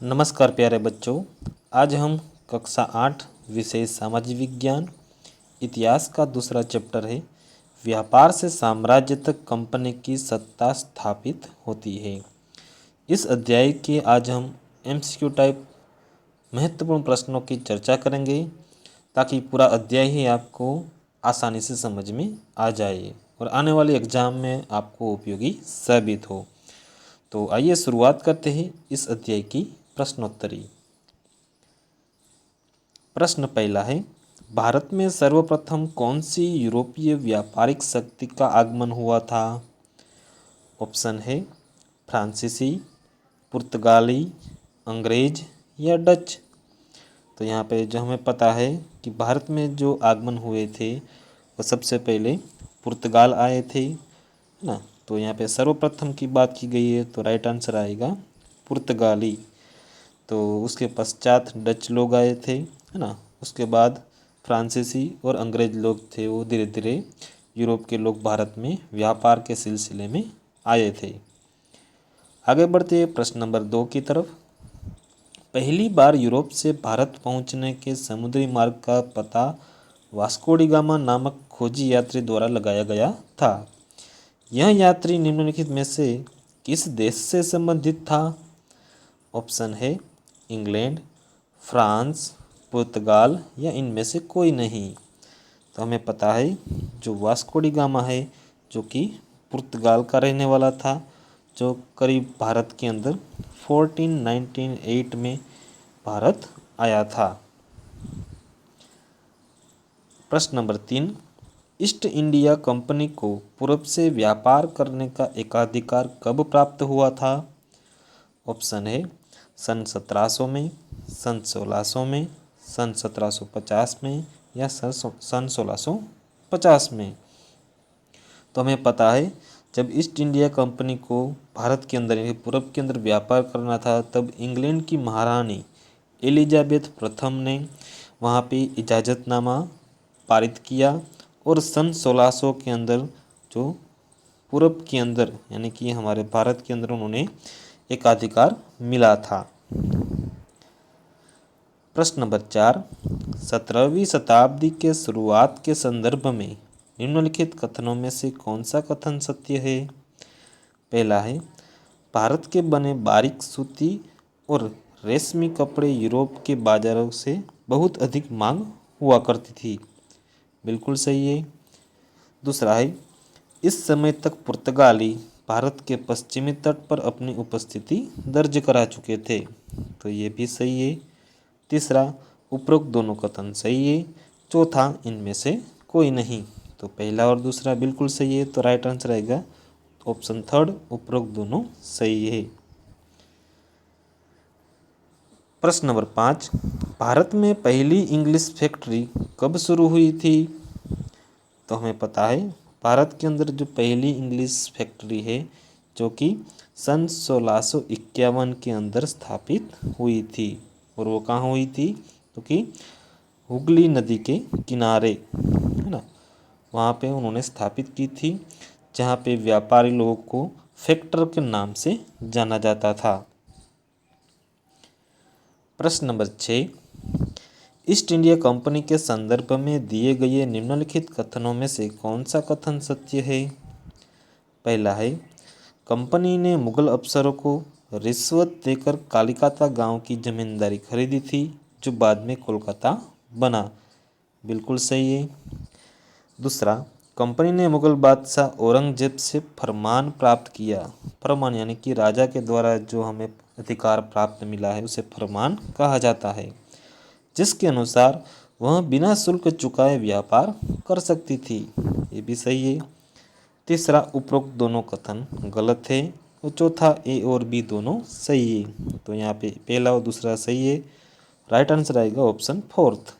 नमस्कार प्यारे बच्चों। आज हम कक्षा 8 विषय सामाजिक विज्ञान इतिहास का दूसरा चैप्टर है व्यापार से साम्राज्य तक कंपनी की सत्ता स्थापित होती है। इस अध्याय के आज हम एमसीक्यू टाइप महत्वपूर्ण प्रश्नों की चर्चा करेंगे ताकि पूरा अध्याय ही आपको आसानी से समझ में आ जाए और आने वाले एग्जाम में आपको उपयोगी साबित हो। तो आइए शुरुआत करते हैं इस अध्याय की प्रश्नोत्तरी। प्रश्न पहला है, भारत में सर्वप्रथम कौन सी यूरोपीय व्यापारिक शक्ति का आगमन हुआ था? ऑप्शन है फ्रांसीसी, पुर्तगाली, अंग्रेज या डच। तो यहाँ पे जो हमें पता है कि भारत में जो आगमन हुए थे वो सबसे पहले पुर्तगाल आए थे, है ना। तो यहाँ पे सर्वप्रथम की बात की गई है तो राइट आंसर आएगा पुर्तगाली। तो उसके पश्चात डच लोग आए थे, है ना। उसके बाद फ्रांसीसी और अंग्रेज लोग थे, वो धीरे धीरे यूरोप के लोग भारत में व्यापार के सिलसिले में आए थे। आगे बढ़ते प्रश्न नंबर 2 की तरफ। पहली बार यूरोप से भारत पहुंचने के समुद्री मार्ग का पता वास्को डी गामा नामक खोजी यात्री द्वारा लगाया गया था। यह यात्री निम्नलिखित में से किस देश से संबंधित था? ऑप्शन है इंग्लैंड, फ्रांस, पुर्तगाल या इनमें से कोई नहीं। तो हमें पता है जो वास्को डी गामा है जो कि पुर्तगाल का रहने वाला था, जो करीब भारत के अंदर 1498 में भारत आया था। प्रश्न नंबर 3, ईस्ट इंडिया कंपनी को पूर्व से व्यापार करने का एकाधिकार कब प्राप्त हुआ था? ऑप्शन है सन 1700 में, सन 1600 में, सन 1750 में या सन 1650 में। तो हमें पता है जब ईस्ट इंडिया कंपनी को भारत के अंदर यानी पूरब के अंदर व्यापार करना था तब इंग्लैंड की महारानी एलिजाबेथ प्रथम ने वहाँ पे इजाज़तनामा पारित किया और सन 1600 के अंदर जो पूरब के अंदर यानी कि हमारे भारत के अंदर उन्होंने एकाधिकार मिला था। प्रश्न नंबर 4, 17वीं शताब्दी के शुरुआत के संदर्भ में निम्नलिखित कथनों में से कौन सा कथन सत्य है? पहला है, भारत के बने बारीक सूती और रेशमी कपड़े यूरोप के बाजारों से बहुत अधिक मांग हुआ करती थी। बिल्कुल सही है। दूसरा है, इस समय तक पुर्तगाली भारत के पश्चिमी तट पर अपनी उपस्थिति दर्ज करा चुके थे। तो ये भी सही है। तीसरा, उपरोक्त दोनों कथन सही है। चौथा, इनमें से कोई नहीं। तो पहला और दूसरा बिल्कुल सही है, तो राइट आंसर आएगा ऑप्शन थर्ड, उपरोक्त दोनों सही है। प्रश्न नंबर 5, भारत में पहली इंग्लिश फैक्ट्री कब शुरू हुई थी? तो हमें पता है भारत के अंदर जो पहली इंग्लिश फैक्ट्री है जो कि सन 1651 के अंदर स्थापित हुई थी। और वो कहाँ हुई थी? तो कि हुगली नदी के किनारे, है ना, वहाँ पे उन्होंने स्थापित की थी, जहाँ पे व्यापारी लोगों को फैक्टर के नाम से जाना जाता था। प्रश्न नंबर 6, ईस्ट इंडिया कंपनी के संदर्भ में दिए गए निम्नलिखित कथनों में से कौन सा कथन सत्य है? पहला है, कंपनी ने मुगल अफसरों को रिश्वत देकर कालिकाता गांव की जमींदारी खरीदी थी जो बाद में कोलकाता बना। बिल्कुल सही है। दूसरा, कंपनी ने मुगल बादशाह औरंगजेब से फरमान प्राप्त किया। फरमान यानी कि राजा के द्वारा जो हमें अधिकार प्राप्त मिला है उसे फरमान कहा जाता है, जिसके अनुसार वह बिना शुल्क चुकाए व्यापार कर सकती थी। ये भी सही है। तीसरा, उपरोक्त दोनों कथन गलत है। और चौथा, ए और बी दोनों सही है। तो यहाँ पे पहला और दूसरा सही है। राइट आंसर आएगा ऑप्शन फोर्थ।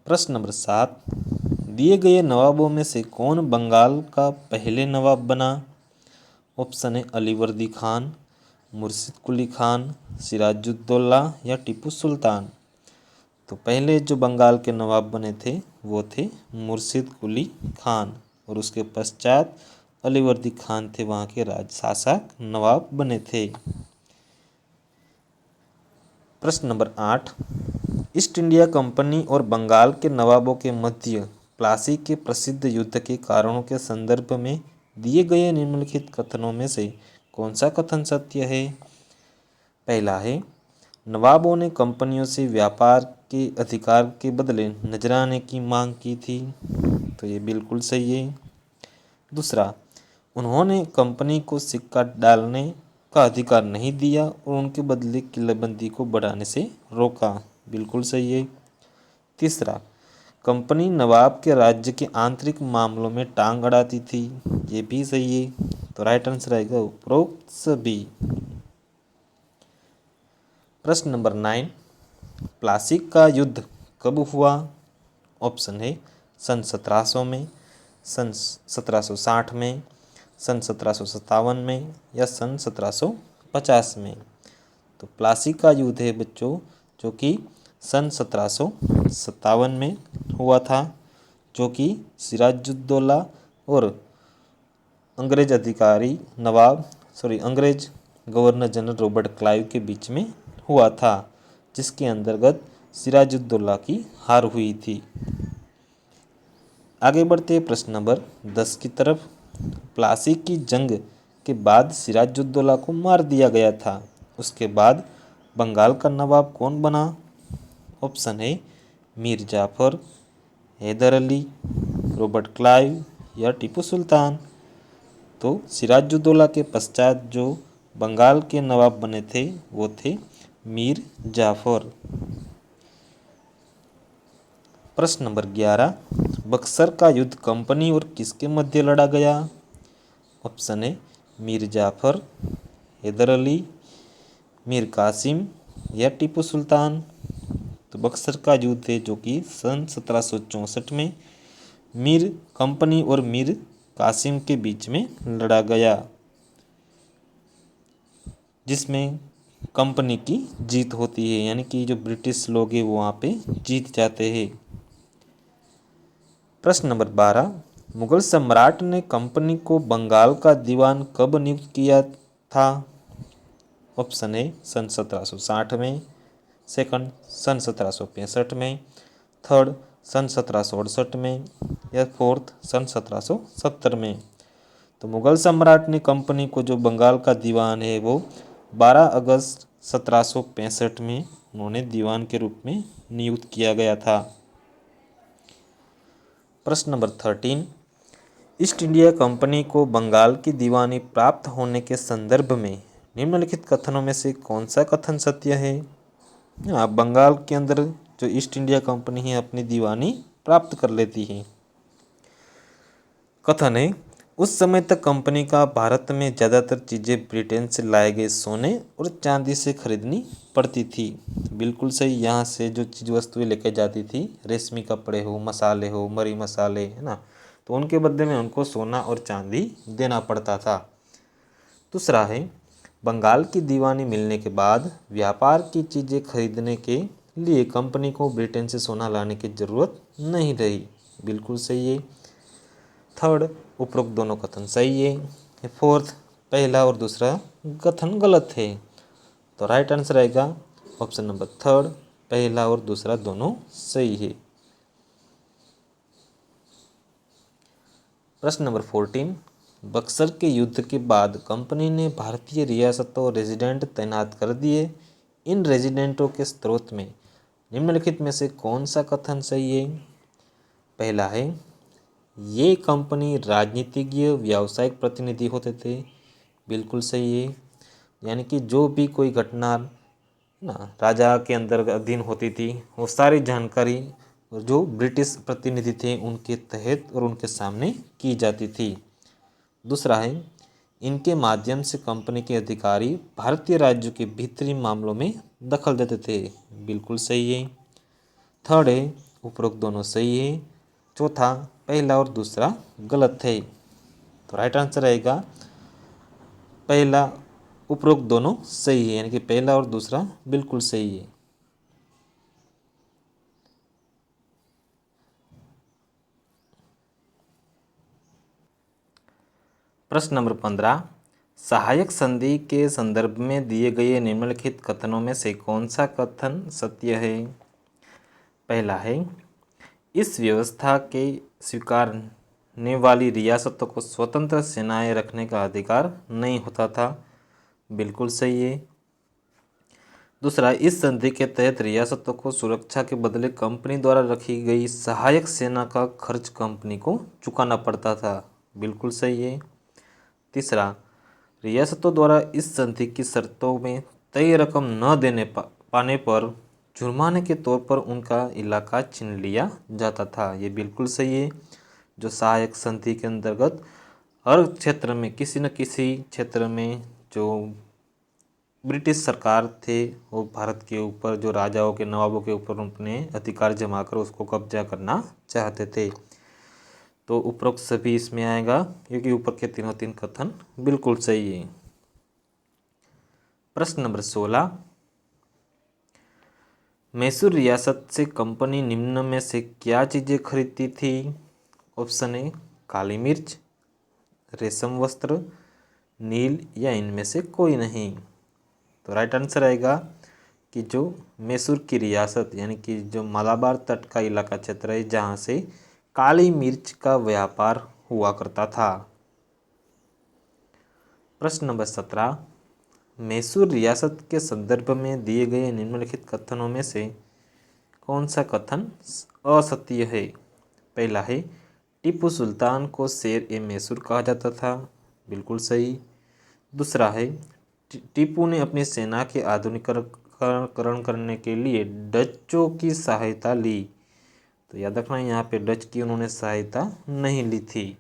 प्रश्न नंबर 7, दिए गए नवाबों में से कौन बंगाल का पहले नवाब बना? ऑप्शन है अलीवर्दी खान, मुर्शिद कुली खान, सिराजुद्दौला या टीपू सुल्तान। तो पहले जो बंगाल के नवाब बने थे वो थे मुर्शिद कुली खान और उसके पश्चात अलीवर्दी खान थे वहाँ के राज शासक नवाब बने थे। प्रश्न नंबर 8, ईस्ट इंडिया कंपनी और बंगाल के नवाबों के मध्य प्लासी के प्रसिद्ध युद्ध के कारणों के संदर्भ में दिए गए निम्नलिखित कथनों में से कौन सा कथन सत्य है? पहला है, नवाबों ने कंपनियों से व्यापार के अधिकार के बदले नजराने की मांग की थी, तो ये बिल्कुल सही है। दूसरा, उन्होंने कंपनी को सिक्का डालने का अधिकार नहीं दिया और उनके बदले किलेबंदी को बढ़ाने से रोका, बिल्कुल सही है। तीसरा, कंपनी नवाब के राज्य के आंतरिक मामलों में टांग अड़ाती थी, ये भी सही है। तो राइट आंसर आएगा उपरोक्त सभी। प्रश्न नंबर 9, प्लासी का युद्ध कब हुआ? ऑप्शन है सन 1700 में, सन 1760 में, सन 1757 में या सन 1750 में। तो प्लासी का युद्ध है बच्चों जो कि सन 1757 में हुआ था, जो कि सिराजुद्दौला और अंग्रेज अंग्रेज गवर्नर जनरल रॉबर्ट क्लाइव के बीच में हुआ था, जिसके अंतर्गत सिराजुद्दौला की हार हुई थी। आगे बढ़ते प्रश्न नंबर 10 की तरफ। प्लासी की जंग के बाद सिराजुद्दौला को मार दिया गया था, उसके बाद बंगाल का नवाब कौन बना? ऑप्शन है मीर जाफर, हैदर अली, रॉबर्ट क्लाइव या टीपू सुल्तान। तो सिराजुद्दौला के पश्चात जो बंगाल के नवाब बने थे वो थे मीर जाफर। प्रश्न नंबर 11, बक्सर का युद्ध कंपनी और किसके मध्य लड़ा गया? ऑप्शन है मीर जाफर, हैदर अली, मीर कासिम या टीपू सुल्तान। तो बक्सर का युद्ध है जो कि सन 1764 में मीर कंपनी और मीर कासिम के बीच में लड़ा गया, जिसमें कंपनी की जीत होती है, यानी कि जो ब्रिटिश लोग हैं वो वहाँ पे जीत जाते हैं। प्रश्न नंबर 12, मुगल सम्राट ने कंपनी को बंगाल का दीवान कब नियुक्त किया था? ऑप्शन है सन 1760 में, सेकंड सन 1765 में, थर्ड सन 1768 में या फोर्थ सन 1770 में। तो मुगल सम्राट ने कंपनी को जो बंगाल का दीवान है वो 12 अगस्त 1765 में उन्होंने दीवान के रूप में नियुक्त किया गया था। प्रश्न नंबर 13, ईस्ट इंडिया कंपनी को बंगाल की दीवानी प्राप्त होने के संदर्भ में निम्नलिखित कथनों में से कौन सा कथन सत्य है? बंगाल के अंदर जो ईस्ट इंडिया कंपनी है अपनी दीवानी प्राप्त कर लेती है। कथन है, उस समय तक कंपनी का भारत में ज़्यादातर चीज़ें ब्रिटेन से लाए गए सोने और चांदी से खरीदनी पड़ती थी, बिल्कुल सही। यहाँ से जो चीज़ वस्तुएं लेकर जाती थी, रेशमी कपड़े हो, मसाले हो, मरी मसाले, है ना, तो उनके बदले में उनको सोना और चांदी देना पड़ता था। दूसरा है, बंगाल की दीवानी मिलने के बाद व्यापार की चीज़ें खरीदने के लिए कंपनी को ब्रिटेन से सोना लाने की ज़रूरत नहीं रही, बिल्कुल सही है। थर्ड, उपरोक्त दोनों कथन सही है। फोर्थ, पहला और दूसरा कथन गलत है। तो राइट आंसर आएगा ऑप्शन नंबर थर्ड, पहला और दूसरा दोनों सही है। प्रश्न नंबर 14, बक्सर के युद्ध के बाद कंपनी ने भारतीय रियासतों और रेजिडेंट तैनात कर दिए। इन रेजिडेंटों के स्रोत में निम्नलिखित में से कौन सा कथन सही है? पहला है, ये कंपनी राजनीतिज्ञ व्यावसायिक प्रतिनिधि होते थे, बिल्कुल सही है। यानी कि जो भी कोई घटना ना राजा के अंदर अधीन होती थी वो सारी जानकारी जो ब्रिटिश प्रतिनिधि थे उनके तहत और उनके सामने की जाती थी। दूसरा है, इनके माध्यम से कंपनी के अधिकारी भारतीय राज्यों के भीतरी मामलों में दखल देते थे, बिल्कुल सही है। थर्ड है, उपरोक्त दोनों सही है। चौथा, पहला और दूसरा गलत है। तो राइट आंसर आएगा पहला, उपरोक्त दोनों सही है, यानी कि पहला और दूसरा बिल्कुल सही है। प्रश्न नंबर 15, सहायक संधि के संदर्भ में दिए गए निम्नलिखित कथनों में से कौन सा कथन सत्य है? पहला है, इस व्यवस्था के स्वीकारने वाली रियासतों को स्वतंत्र सेनाएं रखने का अधिकार नहीं होता था। बिल्कुल सही है। दूसरा, इस संधि के तहत रियासतों को सुरक्षा के बदले कंपनी द्वारा रखी गई सहायक सेना का खर्च कंपनी को चुकाना पड़ता था। बिल्कुल सही है। तीसरा, रियासतों द्वारा इस संधि की शर्तों में तय रकम न देने पाने पर जुर्माने के तौर पर उनका इलाका छीन लिया जाता था। ये बिल्कुल सही है। जो सहायक संधि के अंतर्गत हर क्षेत्र में किसी न किसी क्षेत्र में जो ब्रिटिश सरकार थे वो भारत के ऊपर, जो राजाओं के नवाबों के ऊपर अपने अधिकार जमा कर उसको कब्जा करना चाहते थे। तो उपरोक्त सभी इसमें आएगा क्योंकि ऊपर के तीनों तीन कथन बिल्कुल सही है। प्रश्न नंबर 16, मैसूर रियासत से कंपनी निम्न में से क्या चीज़ें खरीदती थी? ऑप्शन ए, काली मिर्च, रेशम वस्त्र, नील या इनमें से कोई नहीं। तो राइट आंसर आएगा कि जो मैसूर की रियासत यानी कि जो मालाबार तट का इलाका क्षेत्र है जहाँ से काली मिर्च का व्यापार हुआ करता था। प्रश्न नंबर 17, मैसूर रियासत के संदर्भ में दिए गए निम्नलिखित कथनों में से कौन सा कथन असत्य है? पहला है, टीपू सुल्तान को शेर ए मैसूर कहा जाता था। बिल्कुल सही। दूसरा है, टीपू ने अपनी सेना के आधुनिकीकरण करने के लिए डचों की सहायता ली। तो याद रखना यहाँ पे डच की उन्होंने सहायता नहीं ली थी।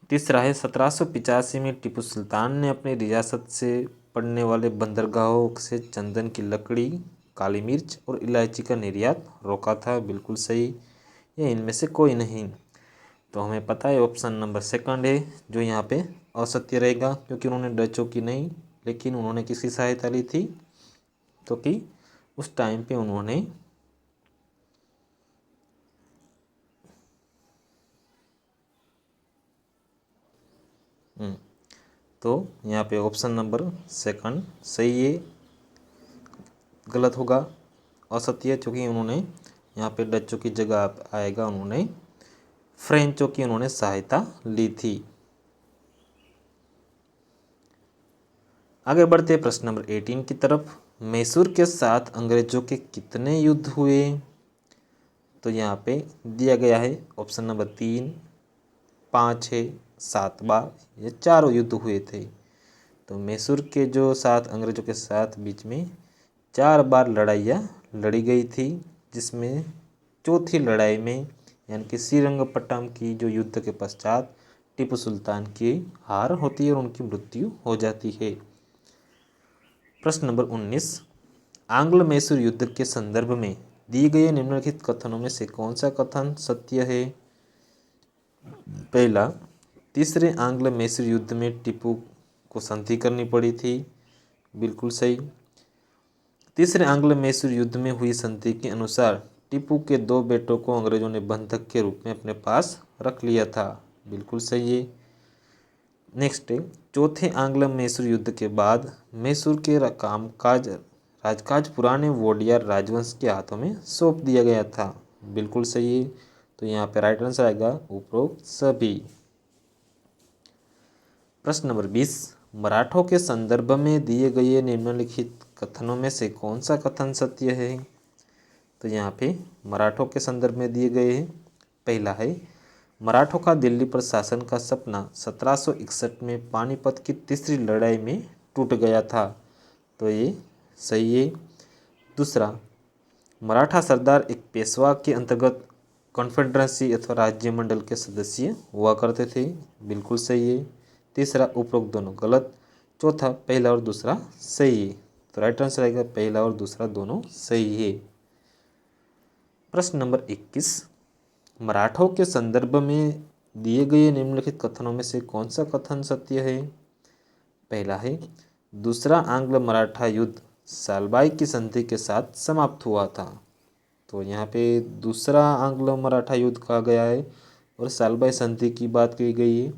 तीसरा है, 1785 में टीपू सुल्तान ने अपनी रियासत से पड़ने वाले बंदरगाहों से चंदन की लकड़ी, काली मिर्च और इलायची का निर्यात रोका था। बिल्कुल सही। या इनमें से कोई नहीं। तो हमें पता है ऑप्शन नंबर सेकंड है जो यहाँ पे असत्य रहेगा, क्योंकि उन्होंने डचों की नहीं लेकिन उन्होंने किसकी सहायता ली थी? तो कि उस टाइम पे उन्होंने तो यहाँ पे ऑप्शन नंबर सेकंड सही है, गलत होगा, असत्य, क्योंकि उन्होंने यहाँ पे डचों की जगह आएगा उन्होंने फ्रेंचों की उन्होंने सहायता ली थी। आगे बढ़ते प्रश्न नंबर 18 की तरफ। मैसूर के साथ अंग्रेजों के कितने युद्ध हुए? तो यहाँ पे दिया गया है ऑप्शन नंबर 3, 5 है, 7 बार या 4 युद्ध हुए थे। तो मैसूर के जो साथ अंग्रेजों के साथ बीच में 4 बार लड़ाइयाँ लड़ी गई थी, जिसमें चौथी लड़ाई में यानी कि श्रीरंगपट्टम की जो युद्ध के पश्चात टीपू सुल्तान की हार होती है और उनकी मृत्यु हो जाती है। प्रश्न नंबर 19, आंग्ल मैसूर युद्ध के संदर्भ में दिए गए निम्नलिखित कथनों में से कौन सा कथन सत्य है? पहला, तीसरे आंग्ल मैसूर युद्ध में टीपू को संधि करनी पड़ी थी। बिल्कुल सही। तीसरे आंग्ल मैसूर युद्ध में हुई संधि के अनुसार टीपू के 2 बेटों को अंग्रेजों ने बंधक के रूप में अपने पास रख लिया था। बिल्कुल सही है। नेक्स्ट है, चौथे आंग्ल मैसूर युद्ध के बाद मैसूर के राजकाज पुराने वोडियार राजवंश के हाथों में सौंप दिया गया था। बिल्कुल सही है। तो यहाँ पे राइट आंसर आएगा उपरोक्त सभी। प्रश्न नंबर 20, मराठों के संदर्भ में दिए गए निम्नलिखित कथनों में से कौन सा कथन सत्य है? तो यहाँ पे मराठों के संदर्भ में दिए गए हैं। पहला है, मराठों का दिल्ली पर शासन का सपना 1761 में पानीपत की तीसरी लड़ाई में टूट गया था। तो ये सही है। दूसरा, मराठा सरदार एक पेशवा के अंतर्गत कॉन्फेडरेसी अथवा राज्य मंडल के सदस्य हुआ करते थे। बिल्कुल सही है। तीसरा, उपरोक्त दोनों गलत। चौथा, पहला और दूसरा सही है। तो राइट आंसर आएगा पहला और दूसरा दोनों सही है। प्रश्न नंबर 21, मराठों के संदर्भ में दिए गए निम्नलिखित कथनों में से कौन सा कथन सत्य है? पहला है, दूसरा आंग्ल मराठा युद्ध सालबाई की संधि के साथ समाप्त हुआ था। तो यहाँ पे दूसरा आंग्ल मराठा युद्ध कहा गया है और सालबाई संधि की बात की गई है।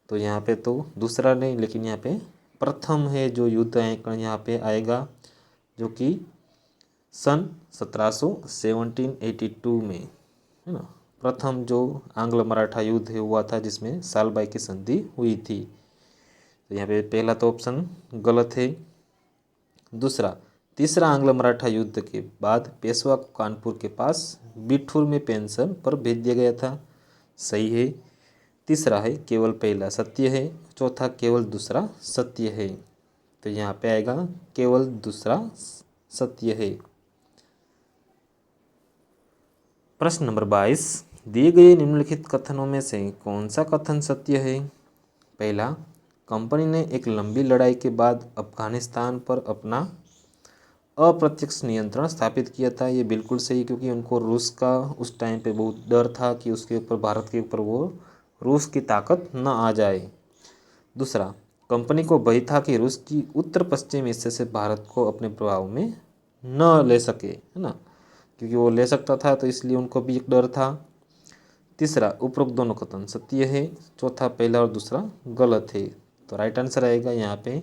तो यहाँ पे तो दूसरा नहीं, लेकिन यहाँ पे प्रथम है जो युद्ध है यहाँ पे आएगा, जो कि सन 1782 में, है ना, प्रथम जो आंग्ल मराठा युद्ध हुआ था जिसमें सालबाई की संधि हुई थी। तो यहाँ पे पहला तो ऑप्शन गलत है। दूसरा, तीसरा आंग्ल मराठा युद्ध के बाद पेशवा को कानपुर के पास बिठूर में पेंशन पर भेज दिया गया था, सही है। तीसरा है केवल पहला सत्य है। चौथा केवल दूसरा सत्य है। तो यहाँ पे आएगा केवल दूसरा सत्य है। प्रश्न नंबर 22, दिए गए निम्नलिखित कथनों में से कौन सा कथन सत्य है? पहला, कंपनी ने एक लंबी लड़ाई के बाद अफगानिस्तान पर अपना अप्रत्यक्ष नियंत्रण स्थापित किया था। ये बिल्कुल सही, क्योंकि उनको रूस का उस टाइम पे बहुत डर था कि उसके ऊपर, भारत के ऊपर वो रूस की ताकत न आ जाए। दूसरा, कंपनी को भय था कि रूस की उत्तर पश्चिम हिस्से से भारत को अपने प्रभाव में न ले सके, है ना, क्योंकि वो ले सकता था, तो इसलिए उनको भी एक डर था। तीसरा, उपरोक्त दोनों कथन सत्य है। चौथा, पहला और दूसरा गलत है। तो राइट आंसर आएगा यहाँ पे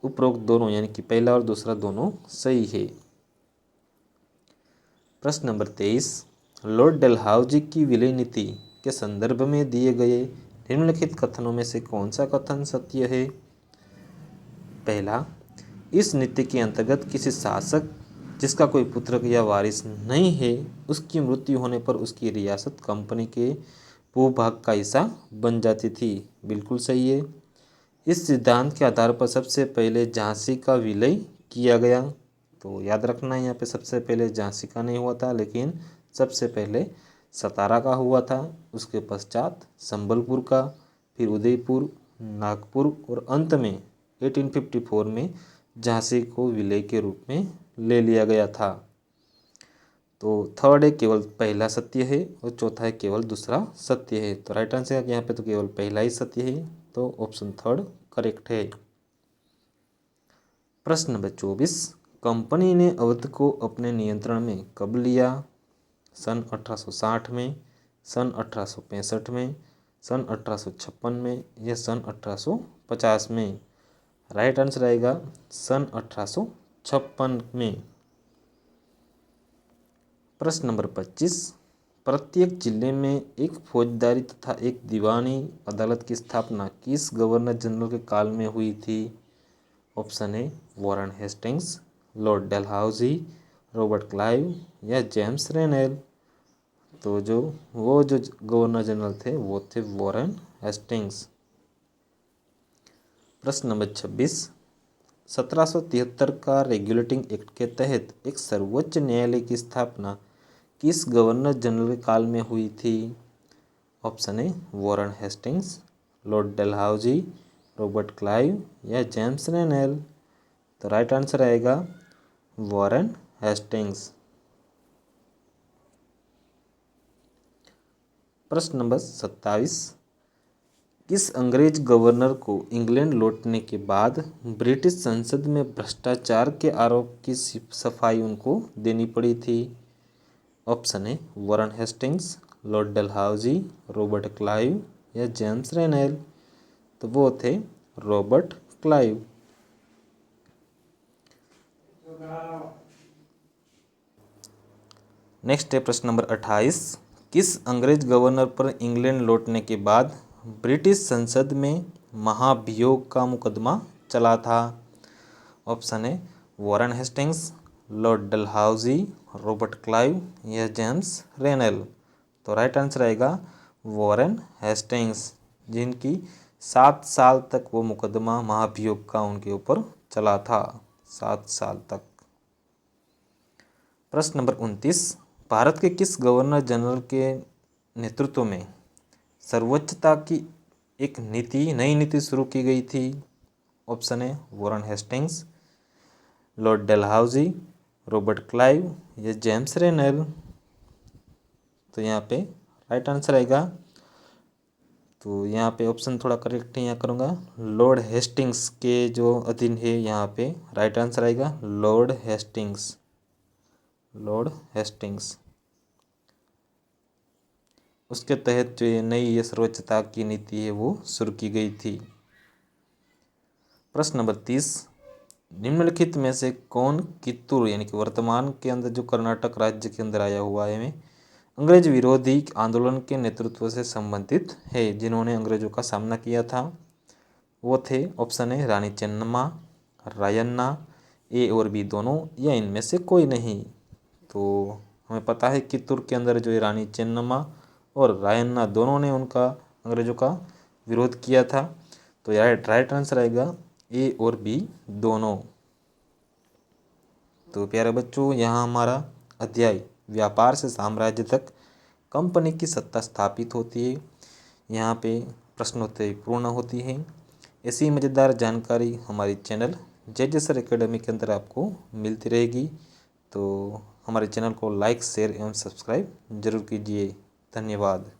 उपरोक्त दोनों, यानी कि पहला और दूसरा दोनों सही है। प्रश्न नंबर 23, लॉर्ड डलहौजी की विलय नीति के संदर्भ में दिए गए निम्नलिखित कथनों में से कौन सा कथन सत्य है? पहला, इस नीति के अंतर्गत किसी शासक जिसका कोई पुत्र या वारिस नहीं है, उसकी मृत्यु होने पर उसकी रियासत कंपनी के भूभाग का हिस्सा बन जाती थी। बिल्कुल सही है। इस सिद्धांत के आधार पर सबसे पहले झांसी का विलय किया गया। तो याद रखना है, यहाँ पे सबसे पहले झांसी का नहीं हुआ था, लेकिन सबसे पहले सतारा का हुआ था। उसके पश्चात संबलपुर का, फिर उदयपुर, नागपुर और अंत में 1854 में झांसी को विलय के रूप में ले लिया गया था। तो थर्ड है केवल पहला सत्य है, और चौथा है केवल दूसरा सत्य है। तो राइट आंसर है यहाँ पे तो केवल पहला ही सत्य है, तो ऑप्शन थर्ड करेक्ट है। प्रश्न नंबर 24, कंपनी ने अवध को अपने नियंत्रण में कब लिया? सन 1860 में, सन 1865 में, सन 1856 में या सन 1850 में? राइट आंसर आएगा सन 1856 में। प्रश्न नंबर 25, प्रत्येक जिले में एक फौजदारी तथा एक दीवानी अदालत की स्थापना किस गवर्नर जनरल के काल में हुई थी? ऑप्शन है Warren Hastings, Lord Dalhousie, Robert Clive या जेम्स रेनेल। तो जो गवर्नर जनरल थे वो थे वॉरेन हेस्टिंग्स। प्रश्न नंबर 26, 1773 का रेगुलेटिंग एक्ट के तहत एक सर्वोच्च न्यायालय की स्थापना किस गवर्नर जनरल के काल में हुई थी? ऑप्शन है Warren Hastings, Lord Dalhousie, Robert Clive या जेम्स रेनेल। तो राइट आंसर आएगा वॉरेन हेस्टिंग्स। प्रश्न नंबर 27, किस अंग्रेज गवर्नर को इंग्लैंड लौटने के बाद ब्रिटिश संसद में भ्रष्टाचार के आरोप की सफाई उनको देनी पड़ी थी? ऑप्शन है Warren Hastings, Lord Dalhousie, Robert Clive या जेम्स रेनेल। तो वो थे रॉबर्ट क्लाइव। नेक्स्ट है प्रश्न नंबर 28, किस अंग्रेज गवर्नर पर इंग्लैंड लौटने के बाद ब्रिटिश संसद में महाभियोग का मुकदमा चला था? ऑप्शन है Warren Hastings, Lord Dalhousie, Robert Clive या जेम्स रेनेल। तो राइट आंसर आएगा वॉरेन हेस्टिंग्स, जिनकी 7 साल तक वो मुकदमा महाभियोग का उनके ऊपर चला था, 7 साल तक। प्रश्न नंबर 29, भारत के किस गवर्नर जनरल के नेतृत्व में सर्वोच्चता की एक नई नीति शुरू की गई थी? ऑप्शन है Warren Hastings, Lord Dalhousie, Robert Clive या जेम्स रेनेल। तो यहाँ पे राइट आंसर आएगा, तो यहाँ पे ऑप्शन थोड़ा करेक्ट है, यहाँ करूँगा लॉर्ड हेस्टिंग्स के जो अधीन है। यहाँ पे राइट आंसर आएगा लॉर्ड हेस्टिंग्स, लॉर्ड हेस्टिंग्स। उसके तहत जो ये नई सर्वोच्चता की नीति है वो शुरू की गई थी। प्रश्न नंबर 30, निम्नलिखित में से कौन कित्तूर यानी कि वर्तमान के अंदर जो कर्नाटक राज्य के अंदर आया हुआ है में अंग्रेज विरोधी आंदोलन के नेतृत्व से संबंधित है, जिन्होंने अंग्रेजों का सामना किया था? वो थे, ऑप्शन है रानी चेन्नम्मा, रायन्ना, ए और बी दोनों, या इनमें से कोई नहीं। तो हमें पता है कित्तूर के अंदर जो है रानी चेन्नम्मा और रायन्ना दोनों ने उनका अंग्रेजों का विरोध किया था। तो राइट आंसर आएगा ए और बी दोनों। तो प्यारे बच्चों, यहाँ हमारा अध्याय व्यापार से साम्राज्य तक कंपनी की सत्ता स्थापित होती है, यहाँ पे प्रश्नोत्तरी पूर्ण होती है। ऐसी मज़ेदार जानकारी हमारी चैनल जे सर एकेडमी के अंदर आपको मिलती रहेगी। तो हमारे चैनल को लाइक, शेयर एवं सब्सक्राइब जरूर कीजिए। धन्यवाद।